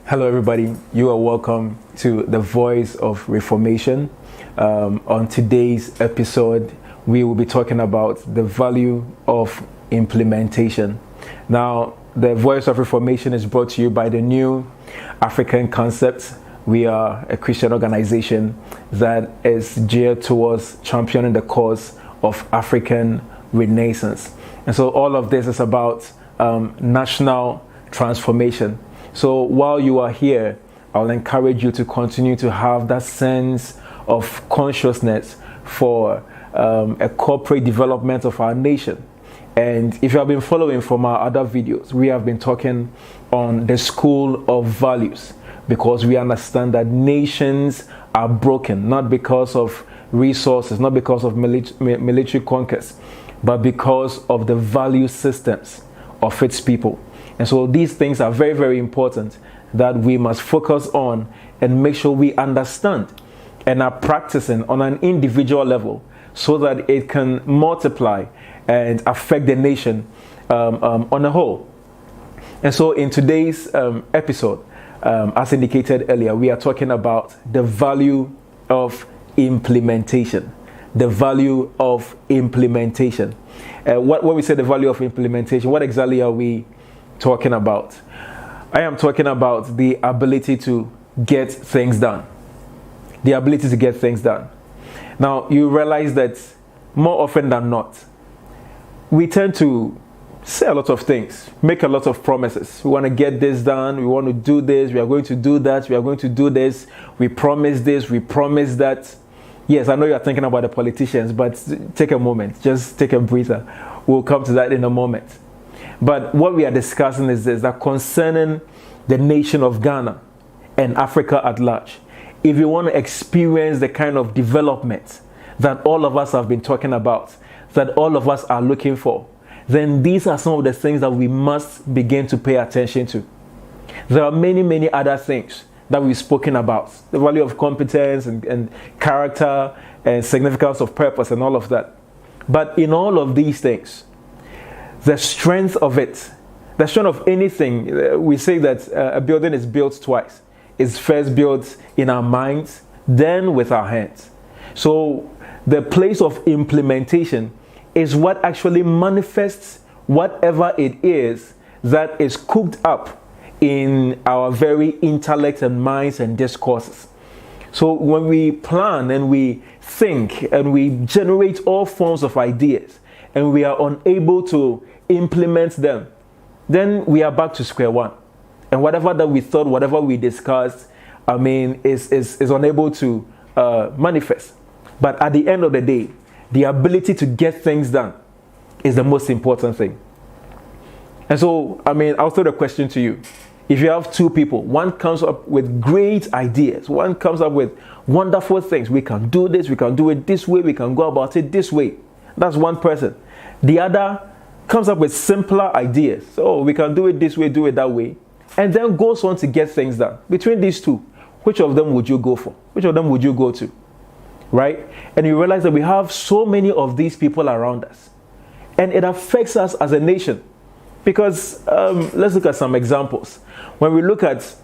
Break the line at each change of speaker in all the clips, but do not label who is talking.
Hello, everybody. You are welcome to the Voice of Reformation. On today's episode, we will be talking about the value of implementation. Now, the Voice of Reformation is brought to you by the New African Concept. We are a Christian organization that is geared towards championing the cause of African Renaissance. And so all of this is about national transformation. So while you are here, I'll encourage you to continue to have that sense of consciousness for a corporate development of our nation. And if you have been following from our other videos, we have been talking on the school of values, because we understand that nations are broken, not because of resources, not because of military conquest, but because of the value systems of its people. And so these things are very, very important that we must focus on and make sure we understand and are practicing on an individual level so that it can multiply and affect the nation on a whole. And so in today's episode, as indicated earlier, we are talking about the value of implementation. The value of implementation. When we say the value of implementation, what exactly are we talking about? I am talking about the ability to get things done. The ability to get things done. Now, you realize that more often than not, we tend to say a lot of things, make a lot of promises. We want to get this done. We want to do this. We are going to do that. We are going to do this. We promise this. We promise that. Yes, I know you are thinking about the politicians, but take a moment. Just take a breather. We'll come to that in a moment. But what we are discussing is this, that concerning the nation of Ghana and Africa at large, if you want to experience the kind of development that all of us have been talking about, that all of us are looking for, then these are some of the things that we must begin to pay attention to. There are many, many other things that we've spoken about. The value of competence and character and significance of purpose and all of that. But in all of these things, the strength of it, the strength of anything, we say that a building is built twice. It's first built in our minds, then with our hands. So the place of implementation is what actually manifests whatever it is that is cooked up in our very intellect and minds and discourses. So when we plan and we think and we generate all forms of ideas and we are unable to implement them, then we are back to square one. And whatever that we thought, whatever we discussed, is unable to manifest. But at the end of the day, the ability to get things done is the most important thing. And so, I'll throw the question to you. If you have two people, one comes up with great ideas, one comes up with wonderful things. We can do this, we can do it this way, we can go about it this way. That's one person. The other comes up with simpler ideas. So we can do it this way, do it that way. And then goes on to get things done. Between these two, which of them would you go for? Which of them would you go to? Right? And you realize that we have so many of these people around us. And it affects us as a nation. Because let's look at some examples. When we look at,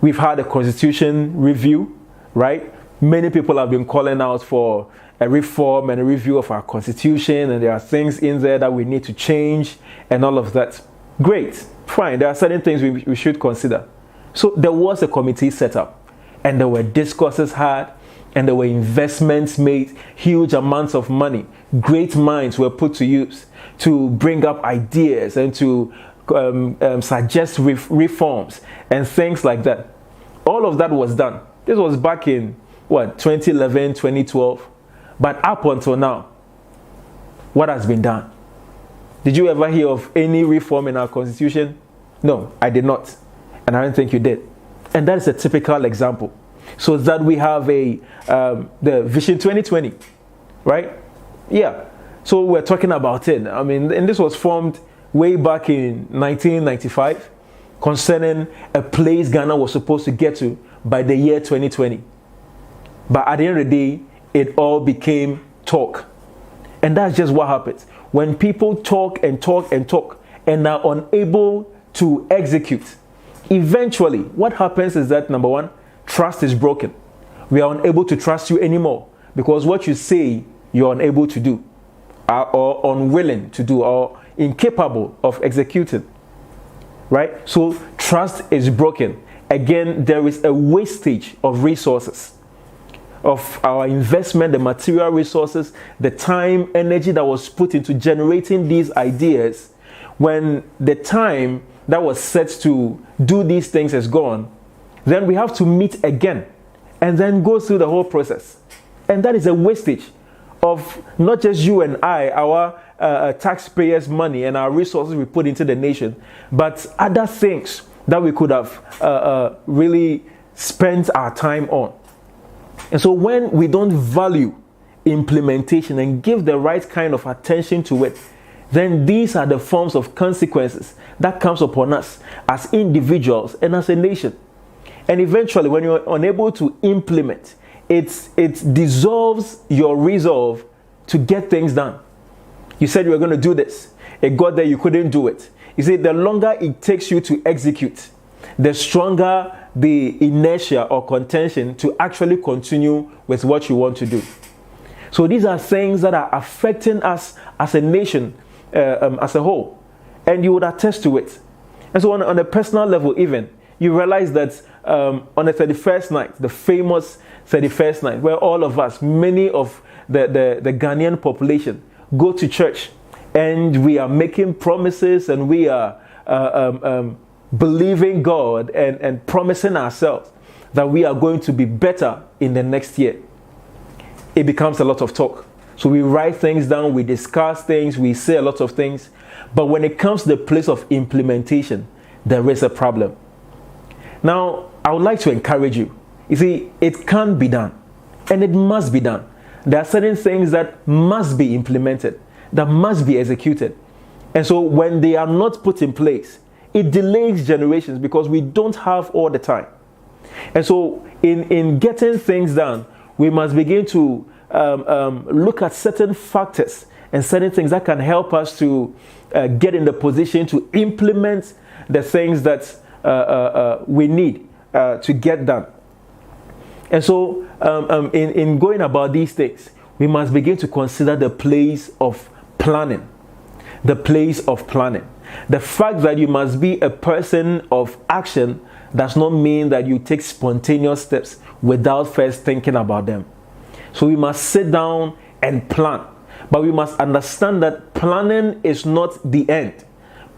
we've had a constitution review, right? Many people have been calling out for a reform and a review of our constitution, and there are things in there that we need to change and all of that. Great, fine. There are certain things we should consider. So there was a committee set up, and there were discourses had, and there were investments made, huge amounts of money. Great minds were put to use to bring up ideas and to suggest reforms and things like that. All of that was done. This was back in, 2011, 2012. But up until now, what has been done? Did you ever hear of any reform in our constitution? No, I did not. And I don't think you did. And that is a typical example. So that we have the Vision 2020, right? Yeah. So we're talking about it. And this was formed way back in 1995 concerning a place Ghana was supposed to get to by the year 2020. But at the end of the day, it all became talk. And that's just what happens. When people talk and talk and talk and are unable to execute, Eventually, what happens is that, number one, trust is broken. We are unable to trust you anymore because what you say, you're unable to do, or unwilling to do, or incapable of executing. Right? So trust is broken. Again, there is a wastage of resources, of our investment, the material resources, the time, energy that was put into generating these ideas. When the time that was set to do these things is gone, then we have to meet again and then go through the whole process. And that is a wastage of not just you and I, our taxpayers' money and our resources we put into the nation, but other things that we could have really spent our time on. And so when we don't value implementation and give the right kind of attention to it, then these are the forms of consequences that comes upon us as individuals and as a nation. And eventually, when you're unable to implement, it dissolves your resolve to get things done. You said you were going to do this. It got there, you couldn't do it. You see, the longer it takes you to execute, the stronger the inertia or contention to actually continue with what you want to do. So these are things that are affecting us as a nation, as a whole. And you would attest to it. And so on a personal level even, you realize that on the 31st night, the famous 31st night, where all of us, many of the Ghanaian population, go to church and we are making promises and we are believing God and promising ourselves that we are going to be better in the next year. It becomes a lot of talk. So we write things down, we discuss things, we say a lot of things. But when it comes to the place of implementation, there is a problem. Now, I would like to encourage you. You see, it can be done and it must be done. There are certain things that must be implemented, that must be executed. And so when they are not put in place, it delays generations because we don't have all the time. And so in getting things done, we must begin to look at certain factors and certain things that can help us to get in the position to implement the things that we need to get done. And so in going about these things, we must begin to consider the place of planning. The place of planning. The fact that you must be a person of action does not mean that you take spontaneous steps without first thinking about them. So we must sit down and plan. But we must understand that planning is not the end.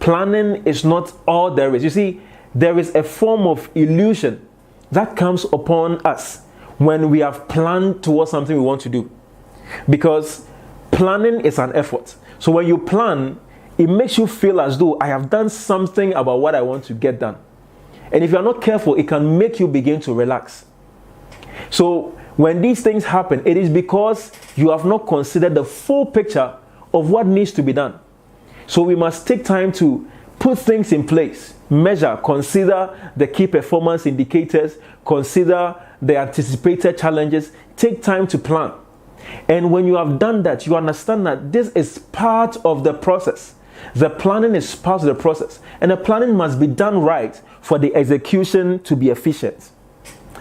Planning is not all there is. You see, there is a form of illusion that comes upon us when we have planned towards something we want to do. Because planning is an effort. So when you plan, it makes you feel as though I have done something about what I want to get done. And if you're not careful, it can make you begin to relax. So when these things happen, it is because you have not considered the full picture of what needs to be done. So we must take time to put things in place, measure, consider the key performance indicators, consider the anticipated challenges, take time to plan. And when you have done that, you understand that this is part of the process. The planning is part of the process. And the planning must be done right for the execution to be efficient.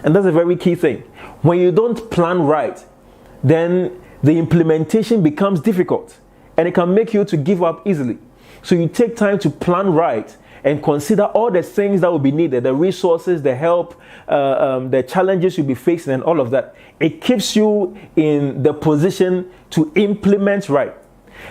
And that's a very key thing. When you don't plan right, then the implementation becomes difficult. And it can make you to give up easily. So you take time to plan right and consider all the things that will be needed, the resources, the help, the challenges you'll be facing and all of that. It keeps you in the position to implement right.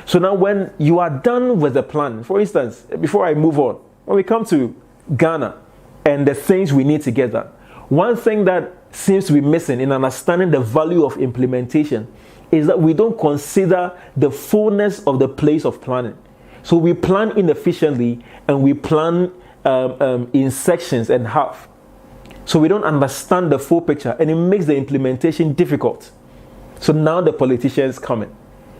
So now when you are done with the plan, for instance, before I move on, when we come to Ghana and the things we need to get done, one thing that seems to be missing in understanding the value of implementation is that we don't consider the fullness of the place of planning. So we plan inefficiently and we plan in sections and half. So we don't understand the full picture and it makes the implementation difficult. So now the politicians come in.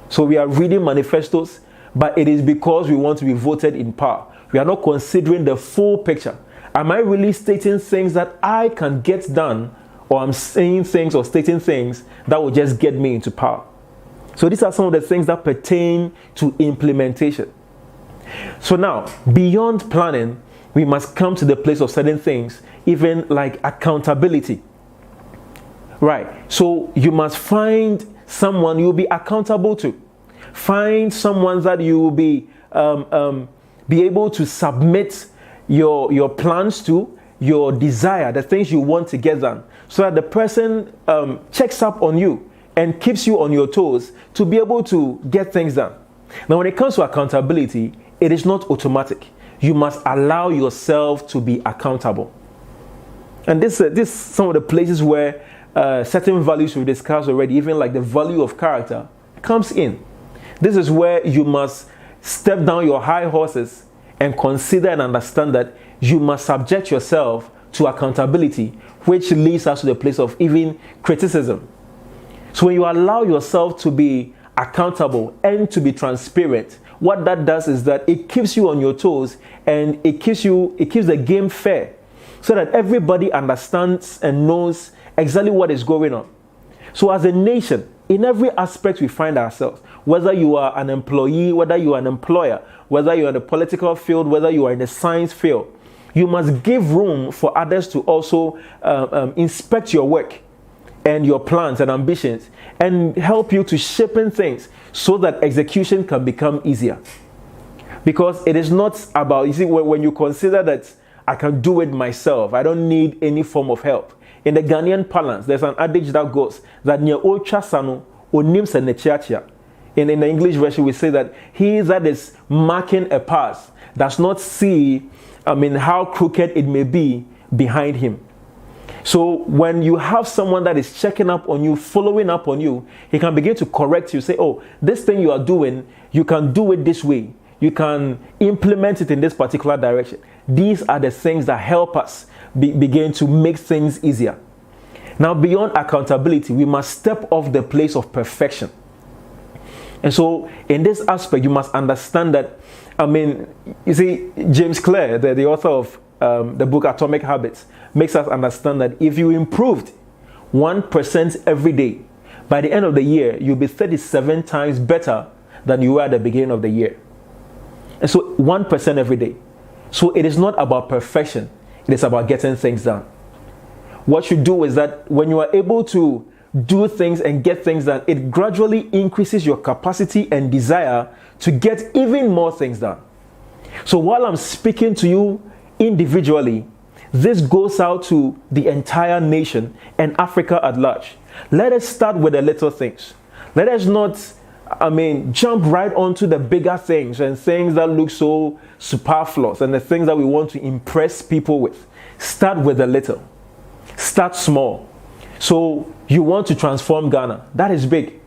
So we are reading manifestos, but it is because we want to be voted in power. We are not considering the full picture. Am I really stating things that I can get done, or I'm saying things or stating things that will just get me into power? So these are some of the things that pertain to implementation. So now, beyond planning, we must come to the place of certain things, even like accountability. Right. So you must find someone you'll be accountable to. Find someone that you will be able to submit your plans to, your desire, the things you want to get done, so that the person checks up on you and keeps you on your toes to be able to get things done. Now, when it comes to accountability, it is not automatic. You must allow yourself to be accountable. And this some of the places where certain values we discussed already, even like the value of character, comes in. This is where you must step down your high horses and consider and understand that you must subject yourself to accountability, which leads us to the place of even criticism. So when you allow yourself to be accountable and to be transparent, what that does is that it keeps you on your toes, and it keeps the game fair, so that everybody understands and knows exactly what is going on. So as a nation, in every aspect we find ourselves, whether you are an employee, whether you are an employer, whether you are in the political field, whether you are in the science field, you must give room for others to also inspect your work and your plans and ambitions, and help you to shape in things so that execution can become easier. Because it is not about, you see, when you consider that I can do it myself, I don't need any form of help. In the Ghanaian parlance, there's an adage that goes that in the English version, we say that he that is marking a path does not see, how crooked it may be behind him. So when you have someone that is checking up on you, following up on you, he can begin to correct you, say, oh, this thing you are doing, you can do it this way. You can implement it in this particular direction. These are the things that help us begin to make things easier. Now, beyond accountability, we must step off the place of perfection. And so in this aspect, you must understand that, you see, James Clear, the author of the book Atomic Habits, makes us understand that if you improved 1% every day, by the end of the year, you'll be 37 times better than you were at the beginning of the year. And so 1% every day. So it is not about perfection. It is about getting things done. What you do is that when you are able to do things and get things done, it gradually increases your capacity and desire to get even more things done. So while I'm speaking to you individually, this goes out to the entire nation and Africa at large. Let us start with the little things. Let us not, jump right onto the bigger things and things that look so superfluous and the things that we want to impress people with. Start with the little. Start small. So you want to transform Ghana. That is big.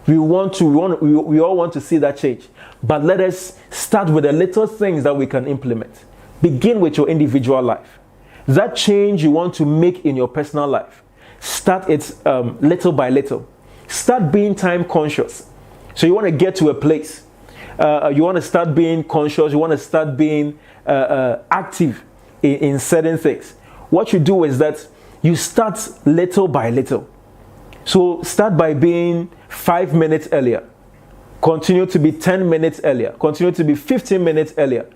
We all want to see that change. But let us start with the little things that we can implement. Begin with your individual life. That change you want to make in your personal life, start it little by little. Start being time conscious. So you want to get to a place. You want to start being conscious. You want to start being active in certain things. What you do is that you start little by little. So start by being 5 minutes earlier. Continue to be 10 minutes earlier. Continue to be 15 minutes earlier.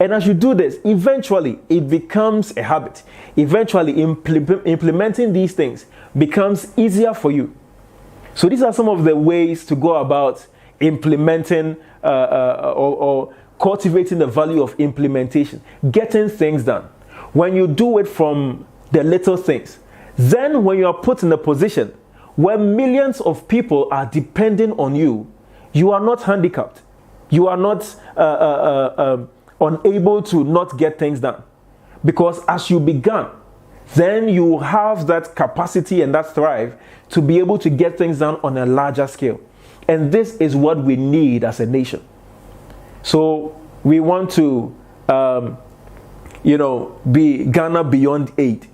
And as you do this, eventually it becomes a habit. Eventually implementing these things becomes easier for you. So these are some of the ways to go about implementing or cultivating the value of implementation, getting things done. When you do it from the little things, then when you are put in a position where millions of people are depending on you, you are not handicapped. You are not unable to not get things done. Because as you began, then you have that capacity and that drive to be able to get things done on a larger scale. And this is what we need as a nation. So we want to, be Ghana beyond aid.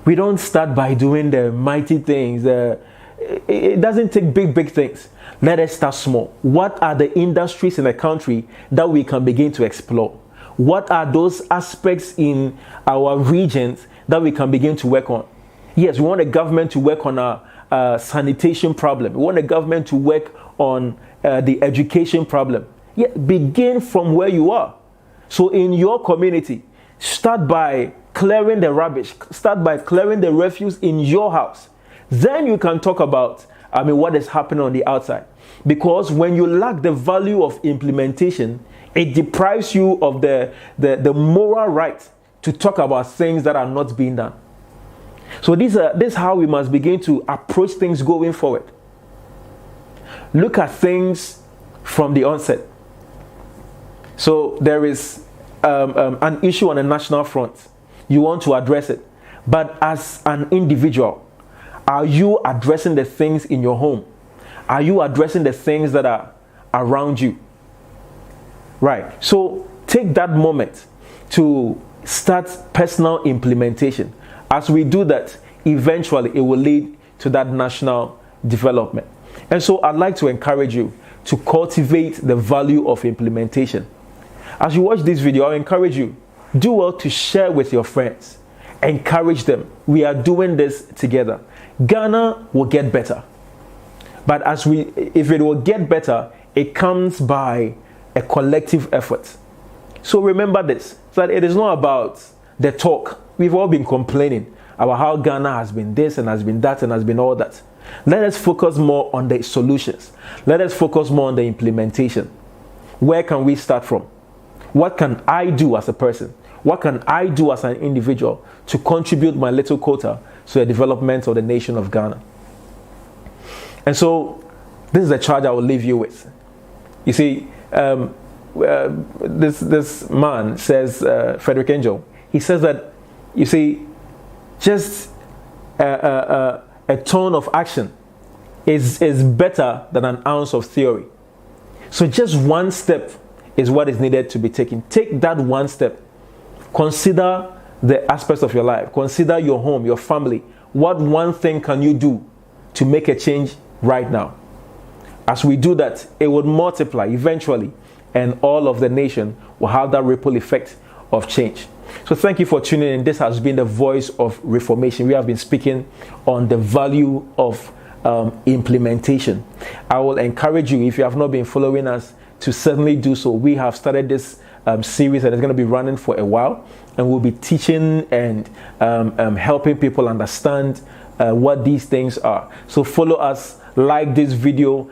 We don't start by doing the mighty things. It doesn't take big things. Let us start small. What are the industries in the country that we can begin to explore? What are those aspects in our regions that we can begin to work on? Yes, we want the government to work on our sanitation problem. We want the government to work on the education problem. Yeah, begin from where you are. So in your community, Start by clearing the rubbish. Start by clearing the refuse in your house. Then you can talk about, what is happening on the outside. Because when you lack the value of implementation, it deprives you of the moral right to talk about things that are not being done. So this is how we must begin to approach things going forward. Look at things from the onset. So there is an issue on a national front. You want to address it. But as an individual, are you addressing the things in your home? Are you addressing the things that are around you? Right. So take that moment to start personal implementation. As we do that, eventually it will lead to that national development. And so I'd like to encourage you to cultivate the value of implementation. As you watch this video, I encourage you, do well to share with your friends. Encourage them. We are doing this together. Ghana will get better. But if it will get better, it comes by a collective effort. So remember this, that it is not about the talk. We've all been complaining about how Ghana has been this and has been that and has been all that. Let us focus more on the solutions. Let us focus more on the implementation. Where can we start from? What can I do as a person? What can I do as an individual to contribute my little quota to the development of the nation of Ghana? And so this is the charge I will leave you with. You see, this man says, Frederick Angel, he says that, you see, just a tone of action is better than an ounce of theory. So just one step is what is needed to be taken. Take that one step. Consider the aspects of your life. Consider your home, your family. What one thing can you do to make a change right now? As we do that, it would multiply eventually, and all of the nation will have that ripple effect of change. So thank you for tuning in. This has been the Voice of Reformation. We have been speaking on the value of implementation. I will encourage you, if you have not been following us, to certainly do so. We have started this series and it's going to be running for a while, and we'll be teaching and helping people understand what these things are. So follow us, like this video,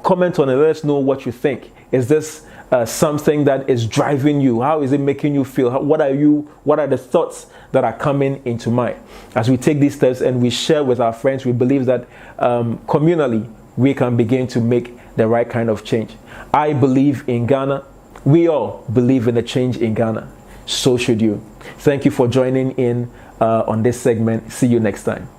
comment on it, let us know what you think. Is this something that is driving you? How is it making you feel? What are the thoughts that are coming into mind? As we take these steps and we share with our friends, we believe that communally we can begin to make the right kind of change. I believe in Ghana. We all believe in the change in Ghana. So should you. Thank you for joining in on this segment. See you next time.